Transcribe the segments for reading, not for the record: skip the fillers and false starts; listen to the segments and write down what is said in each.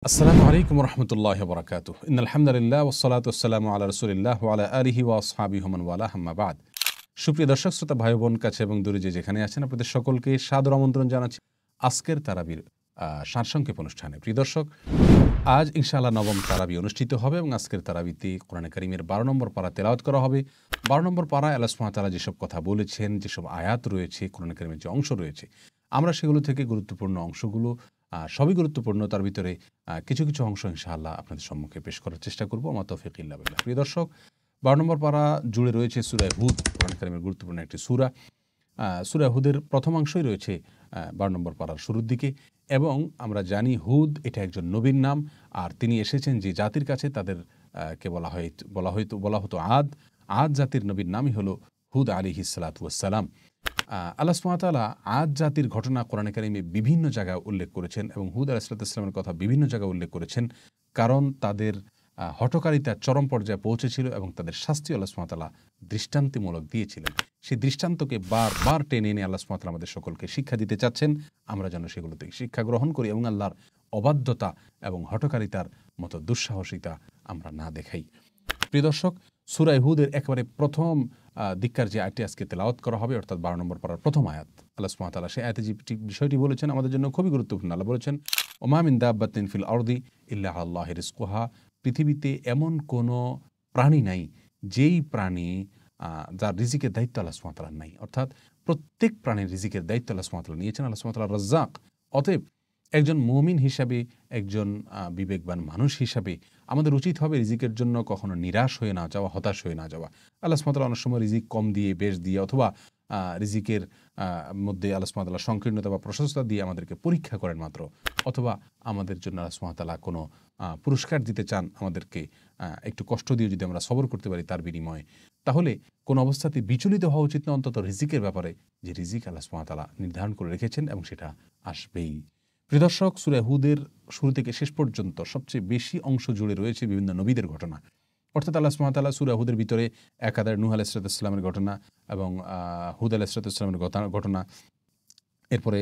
আসসালামু আলাইকুম রহমতুল্লাহ বরকাতুহ ইন্নাল হামদুলিল্লাহ ওয়াসসালাতু ওয়াসসালামু আলা রাসূলিল্লাহ ওয়া আলা আলিহি ওয়া আসহাবিহি ওয়া মান ওয়ালাহ আম্মা বাদ। সুপ্রিয় দর্শক শ্রোতা ভাই বোন কাছে এবং দূরে যেখানে আছেন আপনাদের সকলকে সাদর আমন্ত্রণ জানাচ্ছি আজকের তারাবির সারসংক্ষেপ অনুষ্ঠানে। প্রিয় দর্শক, আজ ইনশাআল্লাহ নবম তারাবি অনুষ্ঠিত হবে এবং আজকের তারাবিতে কোরআনে কারিমের 12 নম্বর পারা তেলাওয়াত করা হবে। 12 নম্বর পারায় আল্লাহ সুবহানাহু ওয়া তাআলা যেসব কথা বলেছেন, যেসব আয়াত রয়েছে, কোরআনে কারিমের যে অংশ রয়েছে, আমরা সেগুলো থেকে গুরুত্বপূর্ণ অংশগুলো সবই গুরুত্বপূর্ণ, তার ভিতরে কিছু কিছু অংশ ইনশাআল্লাহ আপনাদের সম্মুখে পেশ করার চেষ্টা করব। আমা তৌফিক ইল্লা বিল্লাহ। প্রিয় দর্শক, 12 নম্বর পারা জুড়ে রয়েছে সূরা হুদ, কোরআন কারিমের গুরুত্বপূর্ণ একটি সূরা। সূরা হুদের প্রথমাংশই রয়েছে 12 নম্বর পারার শুরুর দিকে, এবং আমরা জানি হুদ এটা একজন নবীর নাম, আর তিনি এসেছেন যে জাতির কাছে, তাদের কে বলা হতো আদ জাতির নবীর নামই হলো হুদ আলাইহিস সালাতু ওয়াস সালাম। আল্লাহ সুবহানাহু ওয়া তাআলা আদ জাতির ঘটনা কোরআনে কারিমে বিভিন্ন জায়গায় উল্লেখ করেছেন এবং হুদ আলাইহিস সালামের কথা বিভিন্ন জায়গায় উল্লেখ করেছেন, কারণ তাদের হঠকারিতা চরম পর্যায়ে পৌঁছেছিল এবং তাদের শাস্তি আল্লাহ সুবহানাহু ওয়া তাআলা দৃষ্টান্তমূলক দিয়েছিলেন। সেই দৃষ্টান্তকে বারবার টেনে এনে আল্লাহ সুবহানাহু ওয়া তাআলা আমাদের সকলকে শিক্ষা দিতে চাচ্ছেন, আমরা যেন সেগুলো থেকে শিক্ষা গ্রহণ করি এবং আল্লাহর অবাধ্যতা এবং হঠকারিতার মতো দুঃসাহসিতা আমরা না দেখাই। প্রিয় দর্শক, সূরা হুদের একেবারে প্রথম দিককার যে আয়াতটি আজকে তেলাওয়াত করা হবে, অর্থাৎ 12 নম্বর পারার প্রথম আয়াত, আল্লাহ সুবহানাহু ওয়া তাআলা সেই আয়াতে যে বিষয়টি বলেছেন আমাদের জন্য খুবই গুরুত্বপূর্ণ। আল্লাহ বলেছেন, ওমা মিন দাব্বাতিন ফিল আরদি ইল্লা আলাল্লাহি রিজকুহা, পৃথিবীতে এমন কোনো প্রাণী নাই যেই প্রাণী যার রিজিকের দায়িত্ব আল্লাহ সুবহানাহু ওয়া তাআলার নাই। অর্থাৎ প্রত্যেক প্রাণীর রিজিকের দায়িত্ব আল্লাহ সুবহানাহু ওয়া তাআলা নিয়েছেন। আল্লাহ সুবহানাহু ওয়া তাআলা রাজ্জাক। অতএব একজন মুমিন হিসাবে, একজন বিবেকবান মানুষ হিসাবে আমাদের উচিত হবে রিজিকের জন্য কখনো নিরাশ হয়ে না যাওয়া, হতাশ হয়ে না যাওয়া। আল্লাহ সুবহানাহু ওয়া তাআলা অনেক সময় রিজিক কম দিয়ে, বেশ দিয়ে, অথবা রিজিকের মধ্যে আল্লাহ সুবহানাহু ওয়া তাআলা সংকীর্ণতা বা প্রশস্ততা দিয়ে আমাদেরকে পরীক্ষা করেন মাত্র, অথবা আমাদের জন্য আল্লাহ সুবহানাহু ওয়া তাআলা কোনো পুরস্কার দিতে চান আমাদেরকে, একটু কষ্ট দিয়ে যদি আমরা সবর করতে পারি তার বিনিময়ে, তাহলে কোনো অবস্থাতে বিচলিত হওয়া উচিত না, অন্তত রিজিকের ব্যাপারে, যে রিজিক আল্লাহ সুবহানাহু ওয়া তাআলা নির্ধারণ করে রেখেছেন এবং সেটা আসবেই। প্রিয় দর্শক, সূরা হুদের শুরু থেকে শেষ পর্যন্ত সবচেয়ে বেশি অংশ জুড়ে রয়েছে বিভিন্ন নবীদের ঘটনা। অর্থাৎ আল্লাহ সুবহানাহু ওয়া তাআলা সূরা হুদের ভিতরে একাধারে নূহ আলাইহিস সালামের ঘটনা এবং হুদ আলাইহিস সালামের ঘটনা, এরপরে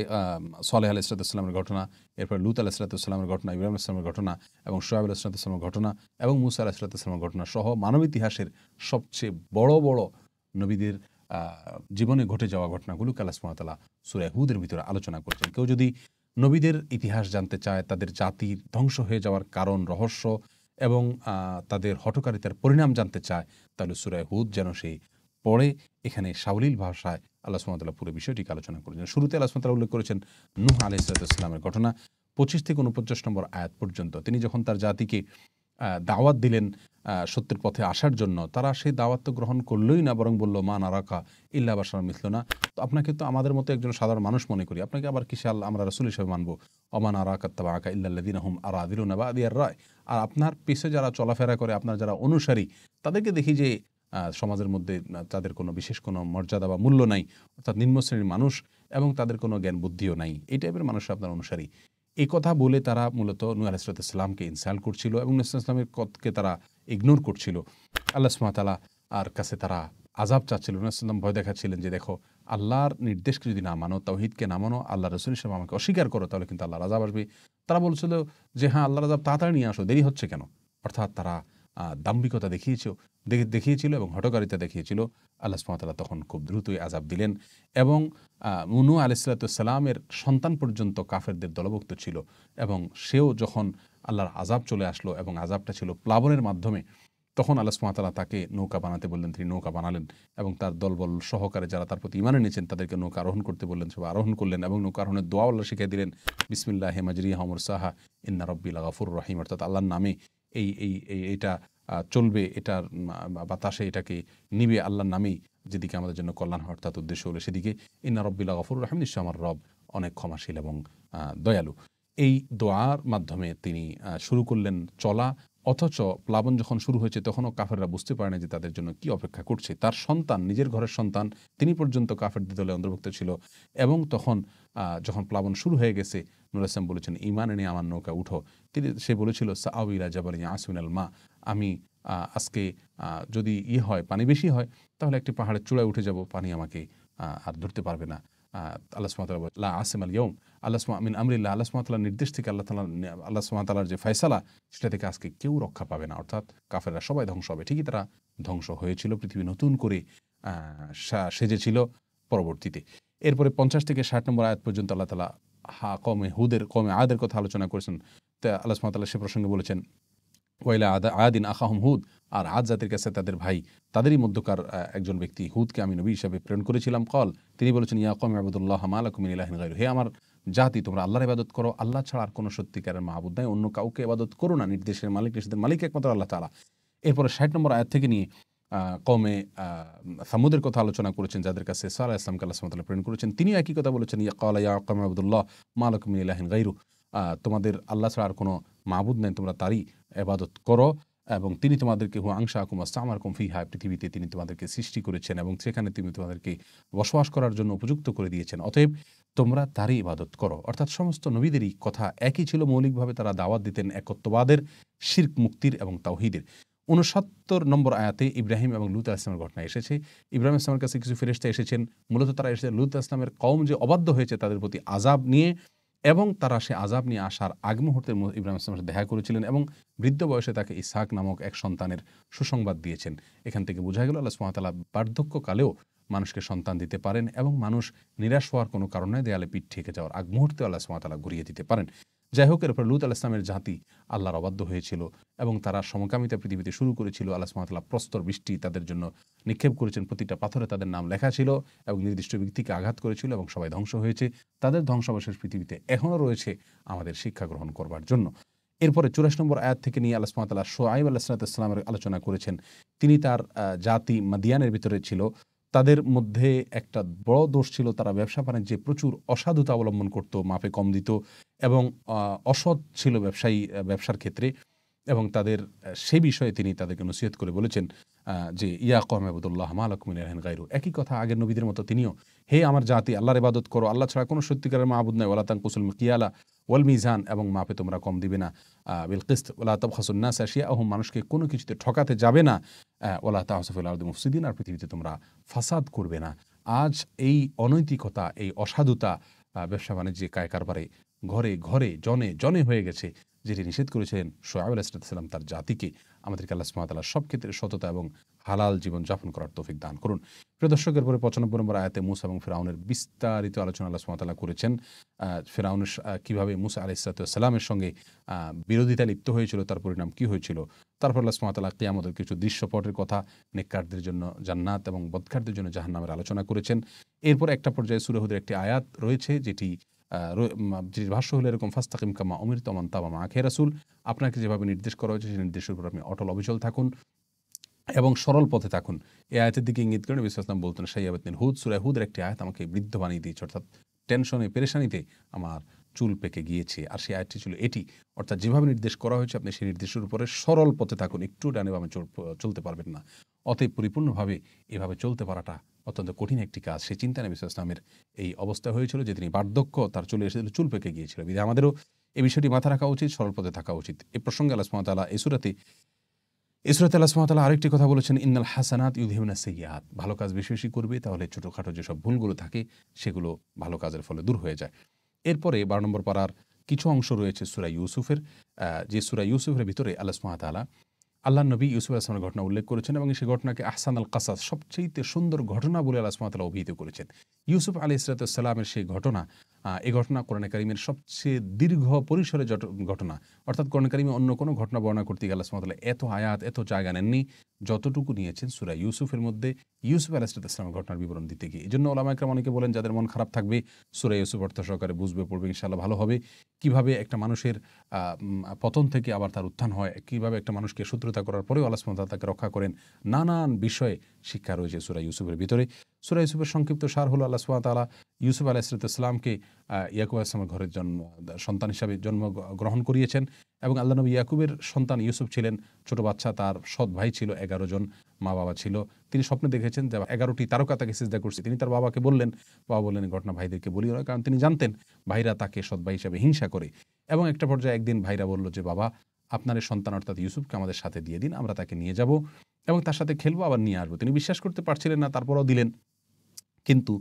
সালেহ আলাইহিস সালামের ঘটনা, এরপরে লূত আলাইহিস সালামের ঘটনা, ইব্রাহিম আলাইহিস সালামের ঘটনা এবং শুআয়ব আলাইহিস সালামের ঘটনা এবং মূসা আলাইহিস সালামের ঘটনা সহ মানব ইতিহাসের সবচেয়ে বড় বড় নবীদের জীবনে ঘটে যাওয়া ঘটনাগুলোকে আল্লাহ সুবহানাহু ওয়া তাআলা সূরা হুদের ভিতরে আলোচনা করছেন। কেউ যদি নবীদের ইতিহাস জানতে চায়, তাদের জাতির ধ্বংস হয়ে যাওয়ার কারণ, রহস্য এবং তাদের হঠকারিতার পরিণাম জানতে চায়, তাহলে সূরা হুদ যেন সে পড়ে। এখানে সাবলীল ভাষায় আল্লাহ সুবহানাহু ওয়া তাআলা পুরো বিষয়টিকে আলোচনা করেছেন। শুরুতে আল্লাহ সুবহানাহু ওয়া তাআলা উল্লেখ করেছেন নূহ আলাইহিস সালামের ঘটনা 25 থেকে 49 নম্বর আয়াত পর্যন্ত। তিনি যখন তার জাতিকে দাওয়াত দিলেন সত্যের পথে আসার জন্য, তারা সেই দাওয়াত তো গ্রহণ করলই না, বরং বলল, মা নারাকা ইল্লা বাশারান মিথলুনা, তো আপনাকে তো আমাদের মতো একজন সাধারণ মানুষ মনে করি, আপনাকে আবার কিসে আমরা রাসূল হিসেবে মানবো। ওমা নারাকা ইত্তাবাআকা ইল্লাল্লাযীনা হুম আরাযিলুনা বাদিয়ার রায়, আর আপনার পিছে যারা চলাফেরা করে, আপনার যারা অনুসারী, তাদেরকে দেখি যে সমাজের মধ্যে তাদের কোনো বিশেষ কোনো মর্যাদা বা মূল্য নাই, অর্থাৎ নিম্ন শ্রেণীর মানুষ এবং তাদের কোনো জ্ঞান বুদ্ধিও নাই, এই টাইপের মানুষ আপনার অনুসারী। এই কথা বলে তারা মূলত নূহ আলাইহিস সালামকে ইনসাল্ট করছিল এবং নূহ আলাইহিস সালামের কথাকে তারা ইগনোর করছিল। আল্লাহ সুবহানাহু ওয়া তাআলা আর কাছে তারা আযাব চাচ্ছিল। নূহ আলাইহিস সালাম ভয় দেখাচ্ছিলেন যে, দেখো, আল্লাহর নির্দেশকে যদি না মানো, তাওহীদকে না মানো, আল্লাহর রাসূল হিসেবে আমাকে অস্বীকার করো, তাহলে কিন্তু আল্লাহর আযাব আসবে। তারা বলছিল যে, হ্যাঁ, আল্লাহর আযাব তাড়াতাড়ি নিয়ে আসো, দেরি হচ্ছে কেন? অর্থাৎ তারা দাম্ভিকতা দেখিয়েছিল এবং হঠকারিতা দেখিয়েছিল। আল্লাহ সুবহানাহু ওয়া তাআলা তখন খুব দ্রুতই আযাব দিলেন এবং নূহ আলাইহিস সালামের সন্তান পর্যন্ত কাফেরদের দলভুক্ত ছিল, এবং সেও যখন আল্লাহর আযাব চলে আসলো এবং আযাবটা ছিল প্লাবনের মাধ্যমে, তখন আল্লাহ সুবহানাহু ওয়া তাআলা তাকে নৌকা বানাতে বললেন, তিনি নৌকা বানালেন এবং তার দলবল সহকারে যারা তার প্রতি ঈমান এনেছেন তাদেরকে নৌকা আরোহণ করতে বললেন, সবাই আরোহণ করলেন এবং নৌকা আরোহণের দোয়া আল্লাহ শিখিয়ে দিলেন, বিসমিল্লাহি মাজরিহা ওয়া মুরসাহা ইন্না রাব্বি লাগাফুরুর রহিম, অর্থাৎ আল্লাহর নামে এইটা চলবে, এটার বাতাসে এটাকে নিবে আল্লাহর নামেই, যেদিকে আমাদের জন্য কল্যাণ হয়, অর্থাৎ উদ্দেশ্য হলো সেদিকে। ইন্না রাব্বি লাগাফুরুর রহিম, নিশ্চয় আমার রব অনেক ক্ষমাশীল এবং দয়ালু। এই দোয়ার মাধ্যমে তিনি শুরু করলেন চলা, অথচ প্লাবন যখন শুরু হয়েছে তখনও কাফেররা বুঝতে পারে না যে তাদের জন্য কি অপেক্ষা করছে। তার সন্তান, নিজের ঘরের সন্তান, তিনি পর্যন্ত কাফেরদের দলে অন্তর্ভুক্ত ছিল এবং তখন যখন প্লাবন শুরু হয়ে গেছে, নূহ আলাইহিস সালাম বলেছেন, ঈমান এনে আমার নৌকা উঠো। সে বলেছিল, সাআউই ইলা জাবালিন ইয়াসিমুনাল মা, আমি আজকে যদি হয়, পানি বেশি হয়, তাহলে একটি পাহাড়ের চূড়ায় উঠে যাব, পানি আমাকে আর ধরতে পারবে না। আল্লাহ সুবহানাহু ওয়া তাআলা বলেন লা আসিমাল ইয়াউম মিন আমরিল্লাহ, আল্লাহ সুবহানাহু ওয়া তাআলার নির্দেশ থেকে আল্লাহ সুবহানাহু ওয়া তাআলার যে ফয়সালা সেটা থেকে আজকে কেউ রক্ষা পাবে না, অর্থাৎ কাফেররা সবাই ধ্বংস হবে। ঠিকই তারা ধ্বংস হয়েছিল, পৃথিবী নতুন করে সেজেছিল পরবর্তীতে। এরপরে 50 থেকে 60 নম্বর আয়াত পর্যন্ত আল্লাহ তাআলা কওমে আদের কথা আলোচনা করেছেন। তা আল্লাহ সুবহানাহু ওয়া তাআলা সে প্রসঙ্গে বলেছেন ওয়াইলা আদিন আখাহুম হুদ, আর আদ জাতির কাছে তাদের ভাই, তাদেরই মধ্যকার একজন ব্যক্তি হুদকে আমি নবী হিসাবে প্রেরণ করেছিলাম। কল, তিনি বলেছেন ইয়া কওমি ইবুদুল্লাহ মা লাকুম মিন ইলাহিন গায়রু, হে আমার জাতি তোমরা আল্লাহর ইবাদত করো, আল্লাহ ছাড়া আর কোনো সত্যিকারের মাহবুদ নাই, অন্য কাউকে ইবাদত করো না। নির্দেশের মালিক, নিষেধের মালিক একমাত্র আল্লাহ তাআলা। এরপরে 60 নম্বর আয়াত থেকে নিয়ে কওমে সামুদের কথা আলোচনা করেছেন, যাদের কাছে ঈসা আলাইহিস সালামকে আল্লাহ সুবহানাহু ওয়া তাআলা প্রেরণ করেছেন। তিনি একই কথা বলেছেন ইয়া ক্বালা ইয়া কওমি ইবুদুল্লাহ মা লাকুম মিন ইলাহিন গায়রু, তোমাদের আল্লাহ ছাড়া আর কোনো মাহবুদ নেই, তোমরা তারই ইবাদত করো, এবং তিনি তোমাদেরকে হুয়া আনশাআকুম ওয়াস্তা'মারাকুম ফিহা, পৃথিবীতে তিনি তোমাদেরকে সৃষ্টি করেছেন এবং সেখানে তিনি তোমাদেরকে বসবাস করার জন্য উপযুক্ত করে দিয়েছেন, অতএব তোমরা তারই ইবাদত করো। অর্থাৎ সমস্ত নবীদেরই কথা একই ছিল, মৌলিকভাবে তারা দাওয়াত দিতেন একত্ববাদের, শিরক মুক্তির এবং তাওহীদের। 69 নম্বর আয়াতে ইব্রাহিম এবং লূত আলাইহিস সালামের ঘটনা এসেছে। ইব্রাহিম আলাইহিস সালামের কাছে কিছু ফেরেশতা এসেছেন, মূলত তারা এসেছে লূত আলাইহিস সালামের কওম যে অবাধ্য হয়েছে তাদের প্রতি আযাব নিয়ে, এবং তারা সে আযাব নিয়ে আসার আগ মুহূর্তে ইব্রাহিম আলাইহিস সালামের সাথে দেখা করেছিলেন এবং বৃদ্ধ বয়সে তাকে ইসহাক নামক এক সন্তানের সুসংবাদ দিয়েছেন। এখান থেকে বোঝা গেল আল্লাহ সুবহানাহু ওয়া তাআলা বার্ধক্যকালেও মানুষকে সন্তান দিতে পারেন এবং মানুষ নিরাশ হওয়ার কোনো কারণ নাই, দেয়ালে পিঠ ঠেকে যাওয়ার আগ মুহূর্তে আল্লাহ সুবহানাহু ওয়া তাআলা ঘুরিয়ে দিতে পারেন। যাই হোক, এরপর লূত আলাইহিস সালামের জাতি আল্লাহর অবাধ্য হয়েছিল এবং তারা সমকামিতা পৃথিবীতে শুরু করেছিল। আল্লাহ সুবহানাহু ওয়া তাআলা প্রস্তর বৃষ্টি তাদের জন্য নিক্ষেপ করেছেন, প্রতিটা পাথরে তাদের নাম লেখা ছিল এবং নির্দিষ্ট ব্যক্তিকে আঘাত করেছিল এবং সবাই ধ্বংস হয়েছে। তাদের ধ্বংসাবশেষ পৃথিবীতে এখনও রয়েছে আমাদের শিক্ষা গ্রহণ করবার জন্য। এরপরে 84 নম্বর আয়াত থেকে নিয়ে আল্লাহ সুবহানাহু ওয়া তাআলা শুআয়ব আলাইহিস সালামের আলোচনা করেছেন। তিনি তার জাতি মাদিয়ানের ভিতরে ছিল, তাদের মধ্যে একটা বড় দোষ ছিল, তারা ব্যবসা বাণিজ্যে প্রচুর অসাধুতা অবলম্বন করত, মাপে কম দিত এবং অসৎ ছিল ব্যবসার ক্ষেত্রে, এবং তাদের সে বিষয়ে তিনি তাদেরকে নসিহত করে বলেছেন যে ইয়া কওমি ইবুদুল্লাহ মা লাকুম মিন ইলাহিন গায়রু, একই কথা আগের নবীদের মতো তিনিও, হে আমার জাতি আল্লাহর ইবাদত করো, আল্লাহ ছাড়া কোনো সত্যিকারের মাবুদ নাই, ওয়ালা তানকুসুল মিকিয়ালা ওয়াল মিজান, এবং মাপে তোমরা কম দিবে না, বিল কিসত ওয়ালা তাবখাসুন নাস আশিয়াআহুম, মানুষকে কোনো কিছুতে ঠকাতে যাবে না, ওয়ালা তা'সু ফিল আরদি মুফসিদিন, আর পৃথিবীতে তোমরা ফাসাদ করবে না। আজ এই অনৈতিকতা, এই অসাধুতা ব্যবসা বাণিজ্যে কায় কারবারে ঘরে ঘরে জনে জনে হয়ে গেছে, যেটি নিষেধ করেছিলেন শুআয়ব আলাইহিস সালাম তার জাতিকে। আমাদেরকে আল্লাহ সুবহানাহু ওয়া তাআলা সব ক্ষেত্রে সততা এবং হালাল জীবন যাপন করার তৌফিক দান করুন। প্রিয় দর্শকের পরে 95 নম্বর আয়াতে মুসা এবং ফিরআউনের বিস্তারিত আলোচনা আল্লাহ সুবহানাহু ওয়া তাআলা করেছেন। ফিরআউন কিভাবে মুসা আলাইহিস সালামের সঙ্গে বিরোধিতা লিপ্ত হয়েছিল, তার পরিণাম কি হয়েছিল। তারপর আল্লাহ সুবহানাহু ওয়া তাআলা কিয়ামতের কিছু দৃশ্যপটের কথা, নেককারদের জন্য জান্নাত এবং বদকারদের জন্য জাহান্নামের আলোচনা করেছেন। এরপর একটা পর্যায়ে সূরা হুদের একটি আয়াত রয়েছে যেটি যেটির ভাষ্য হলো এরকম, ফাস্তাকিম কামা উমিরতা ওয়া মান তাবা মা'আকা হে রাসূল, আপনাকে যেভাবে নির্দেশ করা হয়েছে সেই নির্দেশের উপর আপনি অটল অবিচল থাকুন এবং সরল পথে থাকুন। এই আয়াতের দিকে ইঙ্গিত করে নবী সাল্লাল্লাহু আলাইহি ওয়াসাল্লাম বলতেন শাইয়াবাতিন হুদ, সূরা হুদের একটি আয়াত আমাকে বৃদ্ধ বানিয়ে দিয়েছে, অর্থাৎ টেনশনে পেরেশানিতে আমার চুল পেকে গিয়েছে। আর সেই আয়াতটি ছিল এটি, অর্থাৎ যেভাবে নির্দেশ করা হয়েছে আপনি সেই নির্দেশের উপরে সরল পথে থাকুন, একটু ডানে বামে চলতে পারবেন না। অতএব পরিপূর্ণভাবে এভাবে চলতে পারাটা অত্যন্ত কঠিন একটি কাজ। সেই চিন্তা নবী সাল্লাল্লাহু আলাইহি ওয়াসাল্লামের এই অবস্থা হয়েছিল যে তিনি বার্ধক্য তার চলে এসেছিল, চুল পেকে গিয়েছিল। বিধায় আমাদেরও এই বিষয়টি মাথা রাখা উচিত, সরল পথে থাকা উচিত। এই প্রসঙ্গে আল্লাহ সুবহানাহু ওয়া তাআলা এই সূরাতে আল্লাহ সুবহানাহু ওয়া তাআলা আরেকটি কথা বলেছেন, ইন্নাল হাসানাত ইউযহিবুনা সাইয়্যাত, ভালো কাজ বেশি বেশি করবে, তাহলে ছোটখাটো যেসব ভুলগুলো থাকে সেগুলো ভালো কাজের ফলে দূর হয়ে যায়। এরপরে 12 নম্বর পারার কিছু অংশ রয়েছে সূরা ইউসুফের, যে সূরা ইউসুফের ভিতরে আল্লাহ সুবহানাহু ওয়া তাআলা আল্লাহর নবী ইউসুফ আলাইহিস সালামের ঘটনা উল্লেখ করেছেন এবং সেই ঘটনাকে আহসানুল কাসাস, সবচেয়ে সুন্দর ঘটনা বলে আল্লাহ সুবহানাহু ওয়া তাআলা অভিহিত করেছেন। ইউসুফ আলাইহিস সালামের সেই ঘটনা, এই ঘটনা কোরআনে কারীমের সবচেয়ে দীর্ঘ পরিসরে ঘটনা, অর্থাৎ কোরআনে কারীমে অন্য কোনো ঘটনা বর্ণনা করতে গিয়ে আল্লাহ সুবহানাহু ওয়া তাআলা এত আয়াত, এত জায়গা নেননি যতটুকু নিয়েছেন সূরা ইউসুফের মধ্যে ইউসুফ আলাইহিস সালামের ঘটনার বিবরণ দিতে গিয়ে। এজন্য উলামা ইকরাম অনেকে বলেন যাদের মন খারাপ থাকবে সূরা ইউসুফ অর্থ সহকারে বুঝবে, পড়বে, ইনশাআল্লাহ ভালো হবে। কিভাবে একটা মানুষের পতন থেকে আবার তার উত্থান হয়, কিভাবে একটা মানুষকে শত্রুতা করার পরেও আল্লাহ সুবহানাহু ওয়া তাআলা তাকে রক্ষা করেন, নানান বিষয়ে শিক্ষা রয়েছে সূরা ইউসুফের ভিতরে। সূরা ইউসুফের সংক্ষিপ্ত সার হলো আল্লাহ সুবহানাহু ওয়া তাআলা ইউসুফ আলাইহিস সালামকে ইয়াকুব আলাইহিস সালামের ঘরের সন্তান হিসাবে জন্ম গ্রহণ করিয়েছেন এবং আল্লাহ নবী ইয়াকুবের সন্তান ইউসুফ ছিলেন ছোট বাচ্চা, তার সৎ ভাই ছিল, 11 জন মা বাবা ছিল। তিনি স্বপ্নে দেখেছেন যে 11টি তারকা তাকে সিজদা করছে। তিনি তার বাবাকে বললেন, বাবা বললেন ঘটনা ভাইদেরকে বলিও না, কারণ তিনি জানতেন ভাইরা তাকে সৎ ভাই হিসাবে হিংসা করে। এবং একটা পর্যায়ে একদিন ভাইরা বলল যে বাবা, আপনার এই সন্তান অর্থাৎ ইউসুফকে আমাদের সাথে দিয়ে দিন, আমরা তাকে নিয়ে যাব এবং তার সাথে খেলবো, আবার নিয়ে আসবো। তিনি বিশ্বাস করতে পারছিলেন না, তারপরও দিলেন। কিন্তু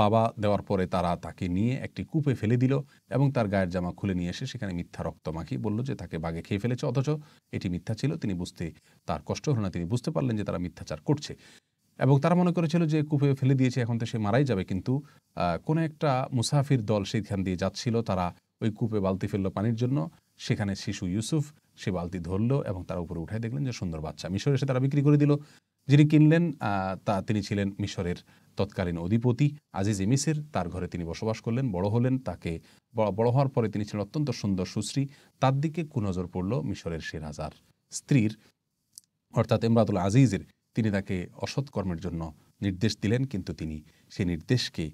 বাবা দেওয়ার পরে তারা তাকে নিয়ে একটি কূপে ফেলে দিল এবং তার গায়ের জামা খুলে নিয়ে এসে সেখানে মিথ্যা রক্ত মাখিয়ে বলল যে তাকে বাঘে খেয়ে ফেলেছে, অথচ এটি মিথ্যা ছিল। তিনি বুঝতে তার কষ্ট হলো না, তিনি বুঝতে পারলেন যে তারা মিথ্যাচার করছে এবং তারা মনে করেছিল যে কূপে ফেলে দিয়েছে, এখন তো সে মারাই যাবে। কিন্তু কোনো একটা মুসাফির দল সেইখান দিয়ে যাচ্ছিল, তারা ওই কূপে বালতি ফেললো পানির জন্য। সেখানে শিশু ইউসুফ সে বালতি ধরলো এবং তার উপরে উঠায় দেখলেন যে সুন্দর বাচ্চা। মিশরে এসে তারা বিক্রি করে দিল। যিনি কিনলেন তিনি ছিলেন মিশরের তৎকালীন অধিপতি আজিজ ই মিসর। তার ঘরে তিনি বসবাস করলেন, বড় হলেন। তাকে বড় হওয়ার পরে তিনি ছিলেন অত্যন্ত সুন্দর সুশ্রী। তার দিকে কুনজর পড়ল মিশরের সে রাজার স্ত্রীর, অর্থাৎ ইমরাতুল আজিজের। তিনি তাকে অসৎ কর্মের জন্য নির্দেশ দিলেন, কিন্তু তিনি সেই নির্দেশকে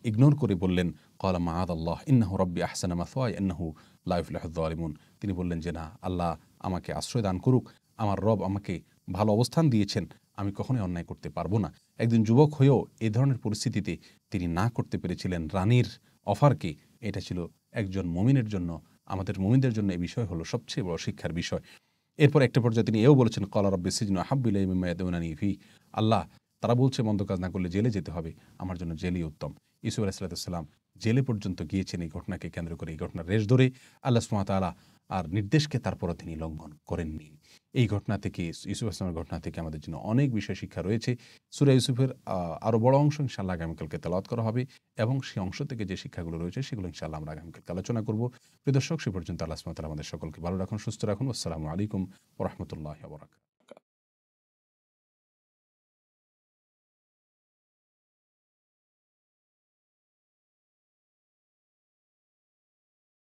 ইগনোর করে বললেন ক্বালা মাআযাল্লাহ ইন্নাহু রাব্বি আহসানা মাসওয়ায়া ইন্নাহু লা ইফলিহুয যালিমুন। তিনি বললেন যে না, আল্লাহ আমাকে আশ্রয় দান করুক, আমার রব আমাকে ভালো অবস্থান দিয়েছেন, আমি কখনোই অন্যায় করতে পারবো না। একজন যুবক হয়েও এই ধরনের পরিস্থিতিতে তিনি না করতে পেরেছিলেন রানীর অফারকে। এটা ছিল একজন মুমিনের জন্য, আমাদের মুমিনদের জন্য এই বিষয় হলো সবচেয়ে বড় শিক্ষার বিষয়। এরপর একটা পর্যায়ে তিনি এও বলেছেন ক্বালা রাব্বি সিজনু আহাব্বু ইলাইয়া মিম্মা ইয়াদউনানি ফিহি। আল্লাহ, তারা বলছে মন্দ কাজ না করলে জেলে যেতে হবে, আমার জন্য জেলই উত্তম। ইউসুফ আলাইহিস সালাম জেলে পর্যন্ত গিয়েছেন এই ঘটনাকে কেন্দ্র করে। এই ঘটনার রেশ ধরে আল্লাহ সুবহানাহু ওয়া তাআলা আর নির্দেশকে তারপরও তিনি লঙ্ঘন করেননি। এই ঘটনা থেকে, ইউসুফ আসলামের ঘটনা থেকে আমাদের জন্য অনেক বিষয় শিক্ষা রয়েছে। সূরা ইউসুফের আরও বড় অংশ ইনশাআল্লাহ আগামীকালকে তেলাওয়াত করা হবে এবং সেই অংশ থেকে যে শিক্ষাগুলো রয়েছে সেগুলো ইনশাআল্লাহ আমরা আগামীকালকে আলোচনা করব। প্রিয় দর্শক, সে পর্যন্ত আল্লাহ সুবহানাহু ওয়া তাআলা আমাদের সকলকে ভালো রাখুন, সুস্থ রাখুন। আসসালামু আলাইকুম ওয়া রাহমাতুল্লাহি ওয়া বারাকাতুহু।